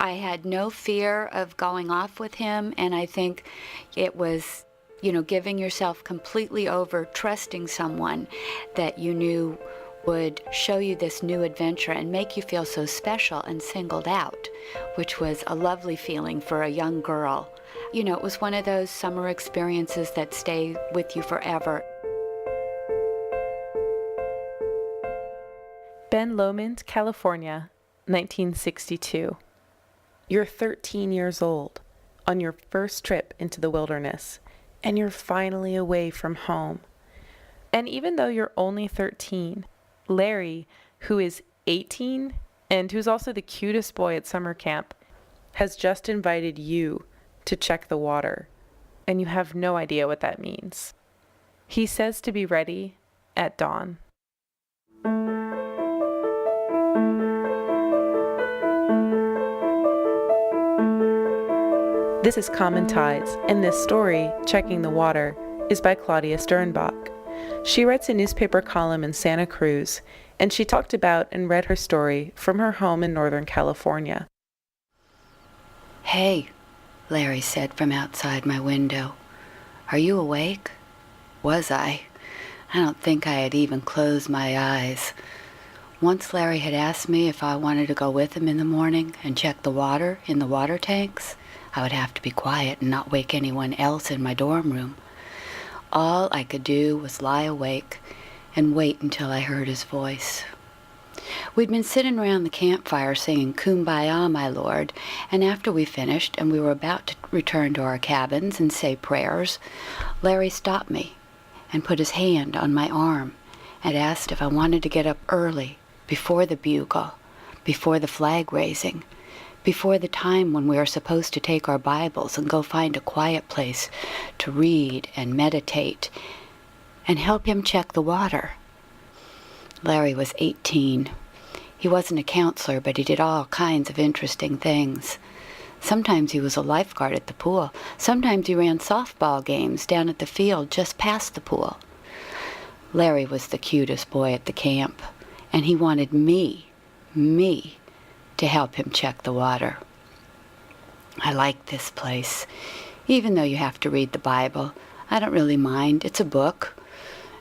I had no fear of going off with him, and I think it was, giving yourself completely over, trusting someone that you knew would show you this new adventure and make you feel so special and singled out, which was a lovely feeling for a young girl. It was one of those summer experiences that stay with you forever. Ben Lomond, California, 1962. You're 13 years old, on your first trip into the wilderness, and you're finally away from home. And even though you're only 13, Larry, who is 18 and who's also the cutest boy at summer camp, has just invited you to check the water, and you have no idea what that means. He says to be ready at dawn. This is Common Tides, and this story, Checking the Water, is by Claudia Sternbach. She writes a newspaper column in Santa Cruz, and she talked about and read her story from her home in Northern California. "Hey," Larry said from outside my window. "Are you awake?" Was I? I don't think I had even closed my eyes. Once Larry had asked me if I wanted to go with him in the morning and check the water in the water tanks. I would have to be quiet and not wake anyone else in my dorm room. All I could do was lie awake and wait until I heard his voice. We'd been sitting around the campfire singing "Kumbaya, My Lord," and after we finished and we were about to return to our cabins and say prayers, Larry stopped me and put his hand on my arm and asked if I wanted to get up early, before the bugle, before the flag raising, before the time when we are supposed to take our Bibles and go find a quiet place to read and meditate, and help him check the water. Larry was 18. He wasn't a counselor, but he did all kinds of interesting things. Sometimes he was a lifeguard at the pool. Sometimes he ran softball games down at the field just past the pool. Larry was the cutest boy at the camp, and he wanted me, to help him check the water. I like this place. Even though you have to read the Bible, I don't really mind. It's a book.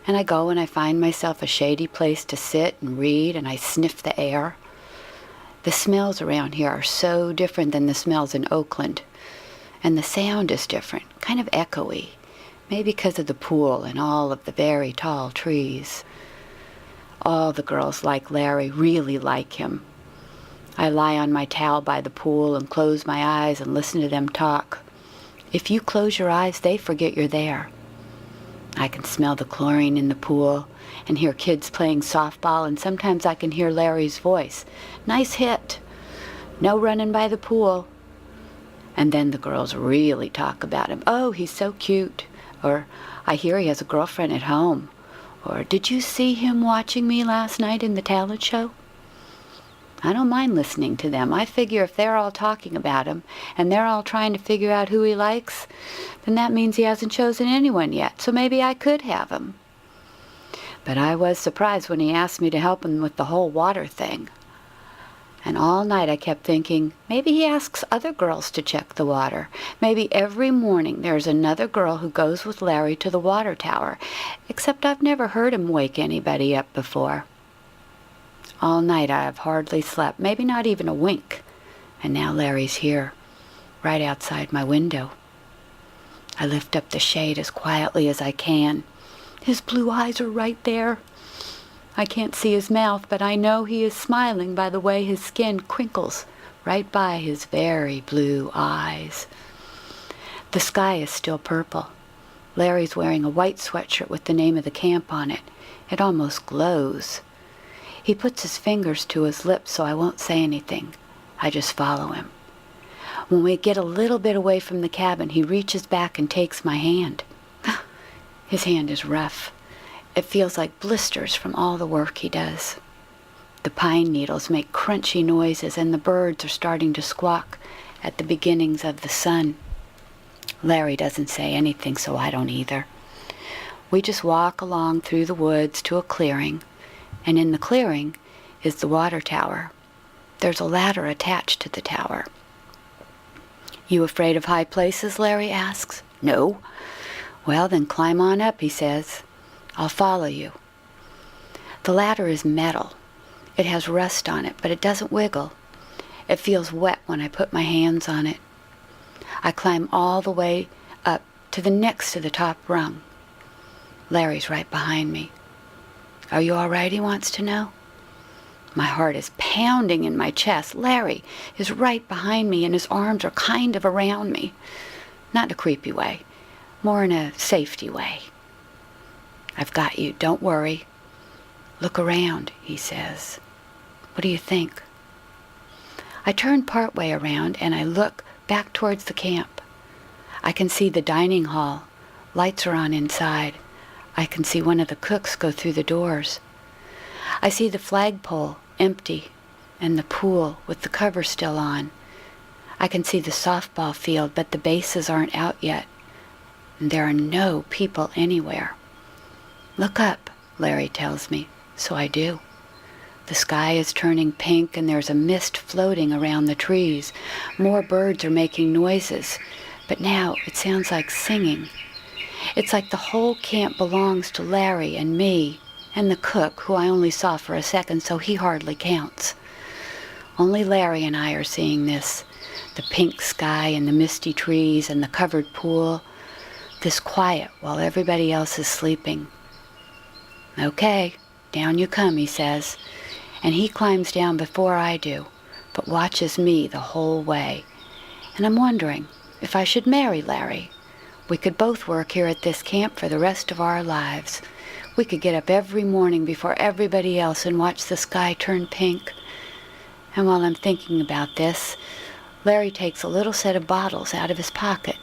And I go and I find myself a shady place to sit and read, and I sniff the air. The smells around here are so different than the smells in Oakland. And the sound is different, kind of echoey. Maybe because of the pool and all of the very tall trees. All the girls like Larry, really like him. I lie on my towel by the pool and close my eyes and listen to them talk. If you close your eyes, they forget you're there. I can smell the chlorine in the pool and hear kids playing softball, and sometimes I can hear Larry's voice. "Nice hit. No running by the pool." And then the girls really talk about him. "Oh, he's so cute." Or, "I hear he has a girlfriend at home." Or, "Did you see him watching me last night in the talent show?" I don't mind listening to them. I figure if they're all talking about him and they're all trying to figure out who he likes, then that means he hasn't chosen anyone yet, so maybe I could have him. But I was surprised when he asked me to help him with the whole water thing. And all night I kept thinking, maybe he asks other girls to check the water. Maybe every morning there's another girl who goes with Larry to the water tower, except I've never heard him wake anybody up before. All night I have hardly slept, maybe not even a wink, and now Larry's here, right outside my window. I lift up the shade as quietly as I can. His blue eyes are right there. I can't see his mouth, but I know he is smiling by the way his skin crinkles right by his very blue eyes. The sky is still purple. Larry's wearing a white sweatshirt with the name of the camp on it. It almost glows. He puts his fingers to his lips so I won't say anything. I just follow him. When we get a little bit away from the cabin, he reaches back and takes my hand. His hand is rough. It feels like blisters from all the work he does. The pine needles make crunchy noises, and the birds are starting to squawk at the beginnings of the sun. Larry doesn't say anything, so I don't either. We just walk along through the woods to a clearing, and in the clearing is the water tower. There's a ladder attached to the tower. You afraid of high places, Larry asks. No. Well, then climb on up, he says. I'll follow you. The ladder is metal. It has rust on it, but it doesn't wiggle. It feels wet when I put my hands on it. I climb all the way up to the next to the top rung. Larry's right behind me. Are you all right, he wants to know. My heart is pounding in my chest. Larry is right behind me, and his arms are kind of around me. Not in a creepy way, more in a safety way. I've got you, don't worry. Look around, he says. What do you think? I turn part way around and I look back towards the camp. I can see the dining hall. Lights are on inside. I can see one of the cooks go through the doors. I see the flagpole empty and the pool with the cover still on. I can see the softball field, but the bases aren't out yet. And there are no people anywhere. Look up, Larry tells me, so I do. The sky is turning pink and there's a mist floating around the trees. More birds are making noises, but now it sounds like singing. It's like the whole camp belongs to Larry and me and the cook, who I only saw for a second, so he hardly counts. Only Larry and I are seeing this. The pink sky and the misty trees and the covered pool. This quiet while everybody else is sleeping. Okay, down you come, he says. And he climbs down before I do, but watches me the whole way. And I'm wondering if I should marry Larry. We could both work here at this camp for the rest of our lives. We could get up every morning before everybody else and watch the sky turn pink. And while I'm thinking about this, Larry takes a little set of bottles out of his pocket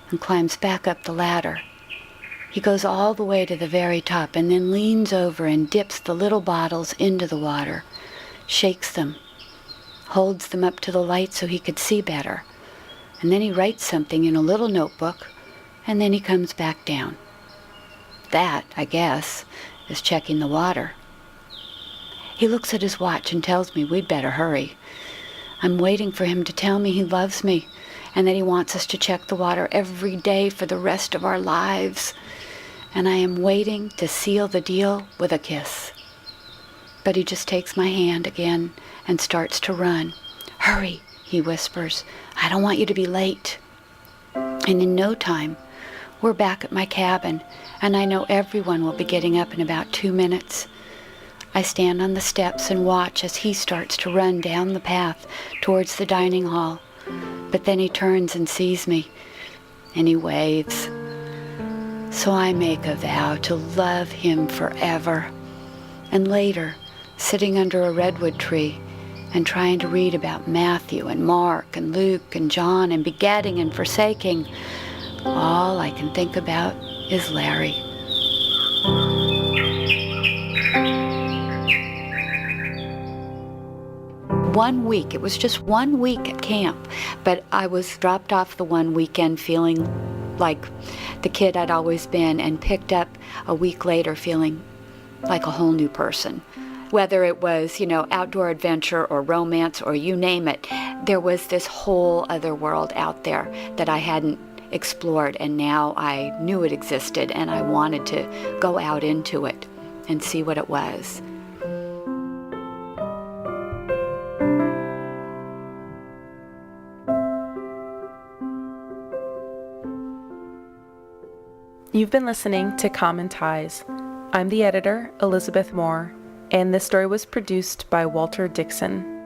and climbs back up the ladder. He goes all the way to the very top and then leans over and dips the little bottles into the water, shakes them, holds them up to the light so he could see better, and then he writes something in a little notebook, and then he comes back down. That, I guess, is checking the water. He looks at his watch and tells me we'd better hurry. I'm waiting for him to tell me he loves me and that he wants us to check the water every day for the rest of our lives. And I am waiting to seal the deal with a kiss. But he just takes my hand again and starts to run. Hurry, he whispers. I don't want you to be late. And in no time, we're back at my cabin, and I know everyone will be getting up in about 2 minutes. I stand on the steps and watch as he starts to run down the path towards the dining hall. But then he turns and sees me, and he waves. So I make a vow to love him forever. And later, sitting under a redwood tree and trying to read about Matthew and Mark and Luke and John and begetting and forsaking, all I can think about is Larry. It was just 1 week at camp, but I was dropped off the one weekend feeling like the kid I'd always been and picked up a week later feeling like a whole new person. Whether it was, outdoor adventure or romance or you name it, there was this whole other world out there that I hadn't explored, and now I knew it existed and I wanted to go out into it and see what it was. You've been listening to Common Ties. I'm the editor, Elizabeth Moore, and this story was produced by Walter Dixon.